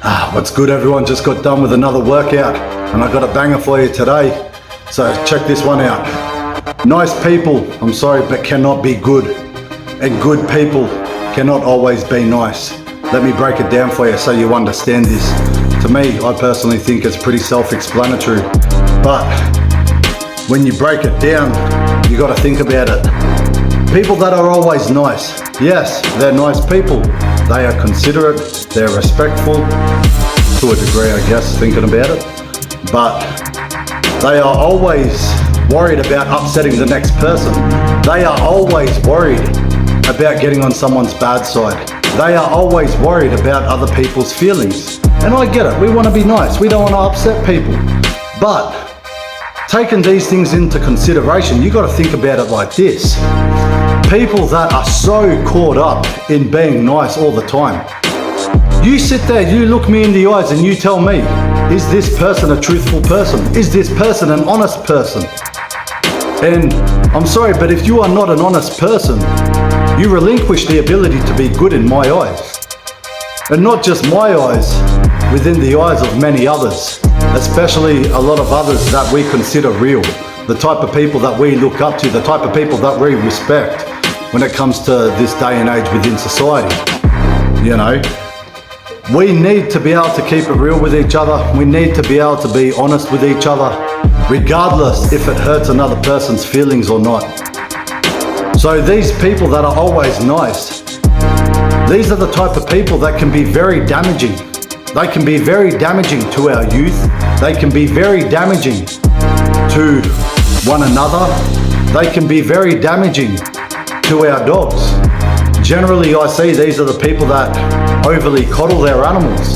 What's good, everyone? Just got done with another workout and I got a banger for you today. So check this one out. Nice people, I'm sorry, but cannot be good. And good people cannot always be nice. Let me break it down for you so you understand this. To me, I personally think it's pretty self-explanatory. But when you break it down, you got to think about it. People that are always nice, yes, they're nice people. They are considerate, they're respectful, to a degree I guess, thinking about it. But they are always worried about upsetting the next person. They are always worried about getting on someone's bad side. They are always worried about other people's feelings. And I get it, we want to be nice, we don't want to upset people. But taking these things into consideration, you got to think about it like this. People that are so caught up in being nice all the time. You sit there, you look me in the eyes and you tell me, is this person a truthful person? Is this person an honest person? And I'm sorry, but if you are not an honest person, you relinquish the ability to be good in my eyes. And not just my eyes, within the eyes of many others, especially a lot of others that we consider real. The type of people that we look up to, the type of people that we respect when it comes to this day and age within society. You know, we need to be able to keep it real with each other. We need to be able to be honest with each other, regardless if it hurts another person's feelings or not. So these people that are always nice, these are the type of people that can be very damaging. They can be very damaging to our youth. They can be very damaging to one another. They can be very damaging to our dogs. Generally, I see these are the people that overly coddle their animals,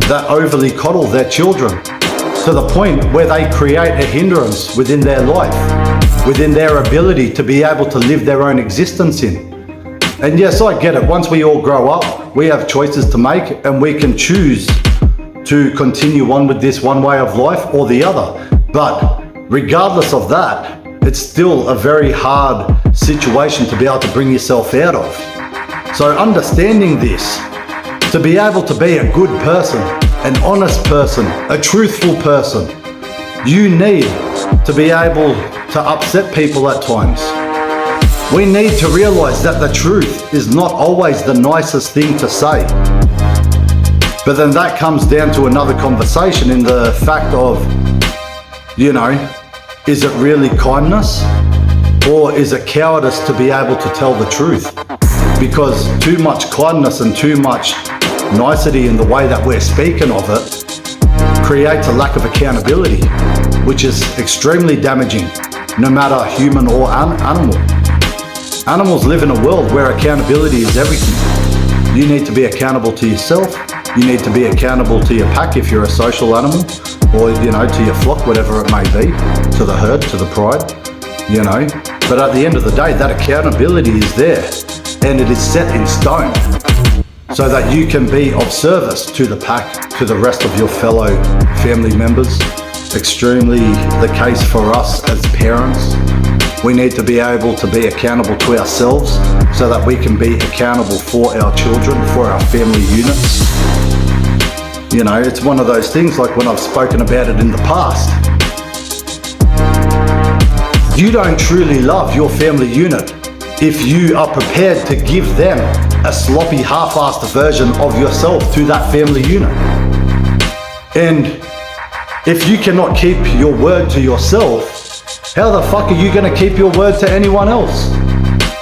that overly coddle their children, to the point where they create a hindrance within their life, within their ability to be able to live their own existence in. And yes, I get it. Once we all grow up, we have choices to make and we can choose to continue on with this one way of life or the other. But regardless of that, it's still a very hard situation to be able to bring yourself out of. So understanding this, to be able to be a good person, an honest person, a truthful person, you need to be able to upset people at times. We need to realize that the truth is not always the nicest thing to say. But then that comes down to another conversation in the fact of, you know, is it really kindness or is it cowardice to be able to tell the truth? Because too much kindness and too much nicety in the way that we're speaking of it creates a lack of accountability, which is extremely damaging, no matter human or animal. Animals live in a world where accountability is everything. You need to be accountable to yourself. You need to be accountable to your pack if you're a social animal, or, you know, to your flock, whatever it may be, to the herd, to the pride, you know. But at the end of the day, that accountability is there and it is set in stone so that you can be of service to the pack, to the rest of your fellow family members. Extremely the case for us as parents. We need to be able to be accountable to ourselves so that we can be accountable for our children, for our family units. You know, it's one of those things like when I've spoken about it in the past. You don't truly love your family unit if you are prepared to give them a sloppy, half-assed version of yourself to that family unit. And if you cannot keep your word to yourself, how the fuck are you going to keep your word to anyone else?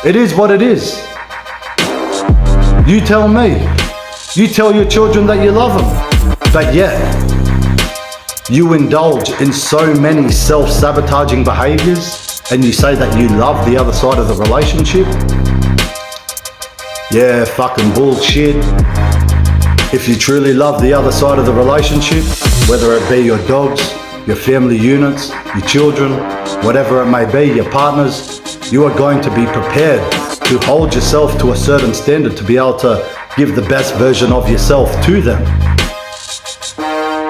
It is what it is. You tell me. You tell your children that you love them. But yet, you indulge in so many self-sabotaging behaviors and you say that you love the other side of the relationship. Yeah, fucking bullshit. If you truly love the other side of the relationship, whether it be your dogs, your family units, your children, whatever it may be, your partners, you are going to be prepared to hold yourself to a certain standard to be able to give the best version of yourself to them.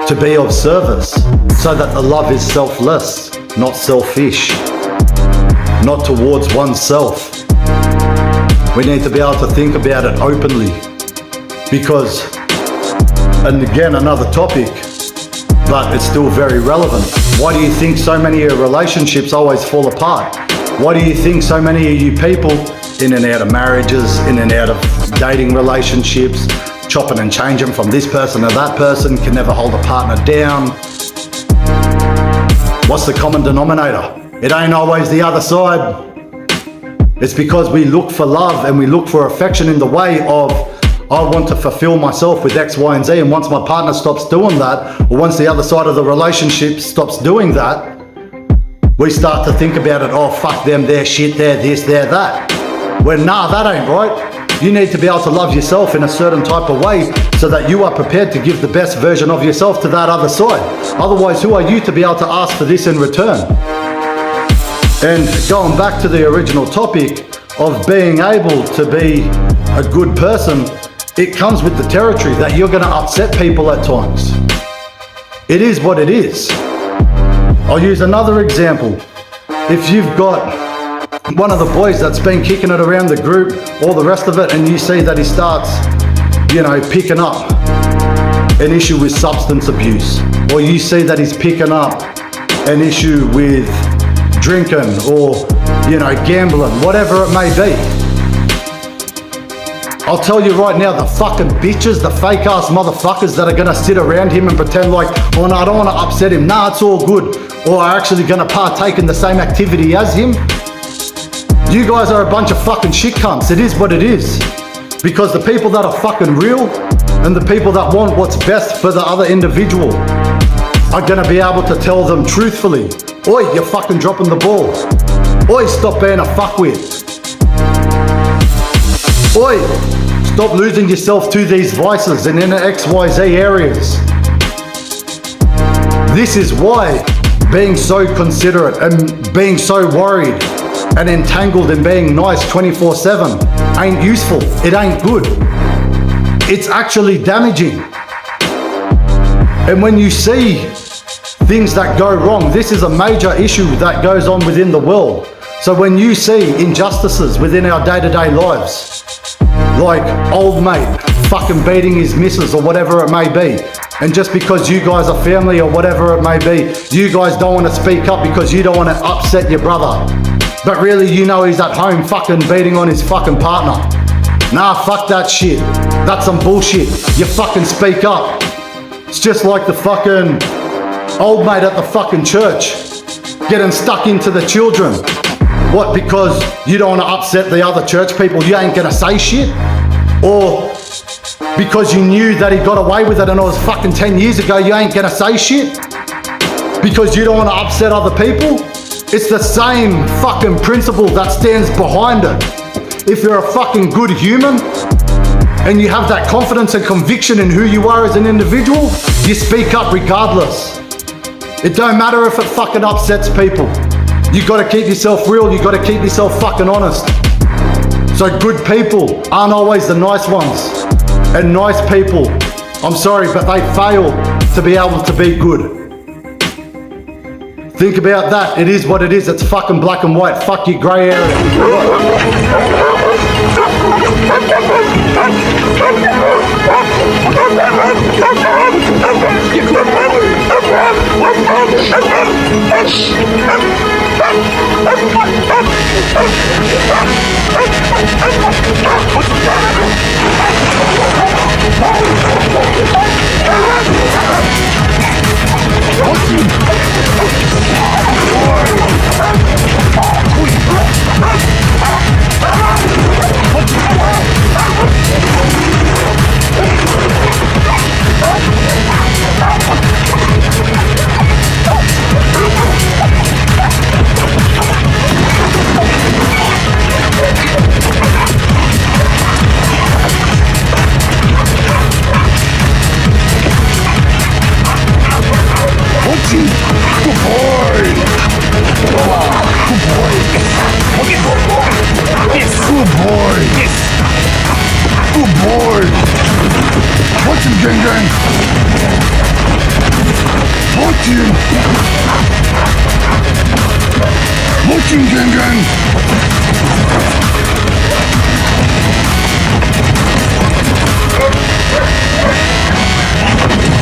To be of service, so that the love is selfless, not selfish, not towards oneself. We need to be able to think about it openly, because And again, another topic, but it's still very relevant. Why do you think so many of your relationships always fall apart? Why do you think so many of you people in and out of marriages, in and out of dating relationships, chopping and changing from this person to that person, can never hold a partner down? What's the common denominator? It ain't always the other side. It's because we look for love and we look for affection in the way of, I want to fulfill myself with X, Y, and Z, and once my partner stops doing that, or once the other side of the relationship stops doing that, we start to think about it, oh fuck them, they're shit, they're this, they're that. Well, nah, that ain't right. You need to be able to love yourself in a certain type of way so that you are prepared to give the best version of yourself to that other side. Otherwise, who are you to be able to ask for this in return? And going back to the original topic of being able to be a good person, it comes with the territory that you're going to upset people at times. It is what it is. I'll use another example. If you've got one of the boys that's been kicking it around the group, all the rest of it, and you see that he starts, picking up an issue with substance abuse, or you see that he's picking up an issue with drinking or, gambling, whatever it may be. I'll tell you right now, the fucking bitches, the fake ass motherfuckers that are gonna sit around him and pretend like, oh no, I don't wanna upset him, nah, it's all good, or are actually gonna partake in the same activity as him. You guys are a bunch of fucking shit cunts. It is what it is. Because the people that are fucking real and the people that want what's best for the other individual are gonna be able to tell them truthfully, oi, you're fucking dropping the ball. Oi, stop being a fuckwit. Oi, stop losing yourself to these vices and in the XYZ areas. This is why being so considerate and being so worried and entangled in being nice 24/7 ain't useful. It ain't good. It's actually damaging. And when you see things that go wrong, this is a major issue that goes on within the world. So when you see injustices within our day-to-day lives, like old mate fucking beating his missus or whatever it may be, and just because you guys are family or whatever it may be, you guys don't want to speak up because you don't want to upset your brother. But really, he's at home fucking beating on his fucking partner. Nah, fuck that shit. That's some bullshit. You fucking speak up. It's just like the fucking old mate at the fucking church getting stuck into the children. What, because you don't want to upset the other church people, you ain't gonna say shit? Or because you knew that he got away with it and it was fucking 10 years ago, you ain't gonna say shit? Because you don't want to upset other people? It's the same fucking principle that stands behind it. If you're a fucking good human and you have that confidence and conviction in who you are as an individual, you speak up regardless. It don't matter if it fucking upsets people. You gotta keep yourself real, you gotta keep yourself fucking honest. So good people aren't always the nice ones. And nice people, I'm sorry, but they fail to be able to be good. Think about that. It is what it is. It's fucking black and white. Fuck your grey area.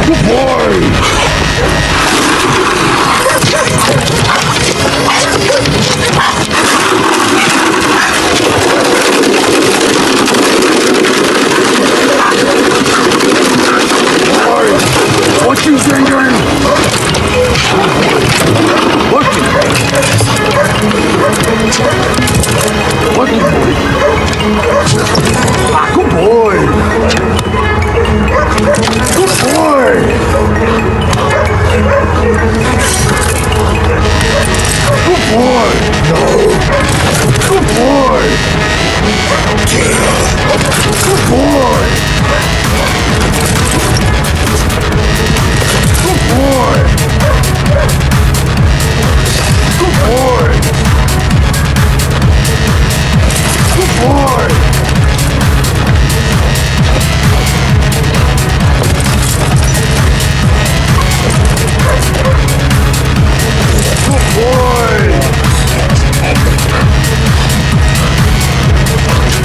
Good boy. What you thinking? What you What you Ah, good boy. Good boy. Good boy. No. Good boy. Good boy. Good boy! Good boy! Good boy! Good boy!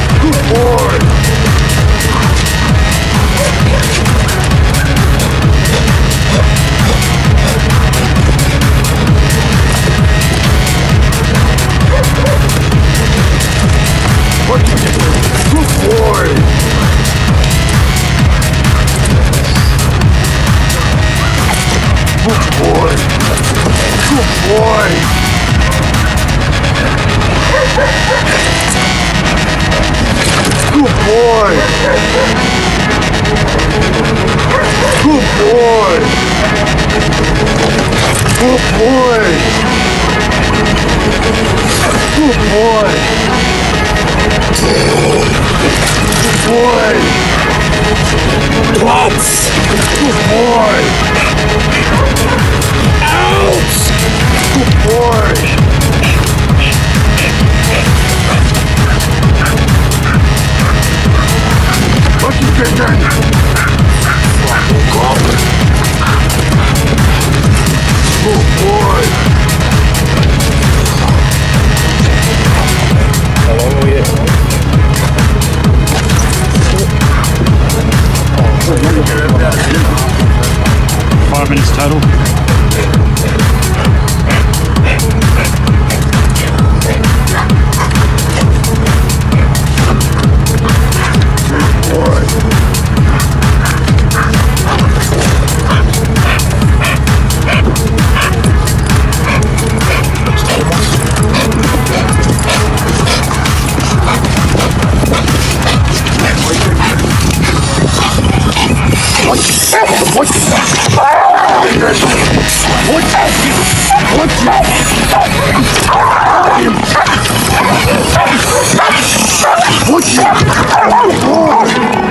Good boy! Good boy! Good boy! Good boy! Good boy! Good boy! Good boy! Good boy! Boy! What? Good boy! Ouch! Good boy! What you thinking? Fucking goblin! Good boy! How long are we here? 5 minutes total. What?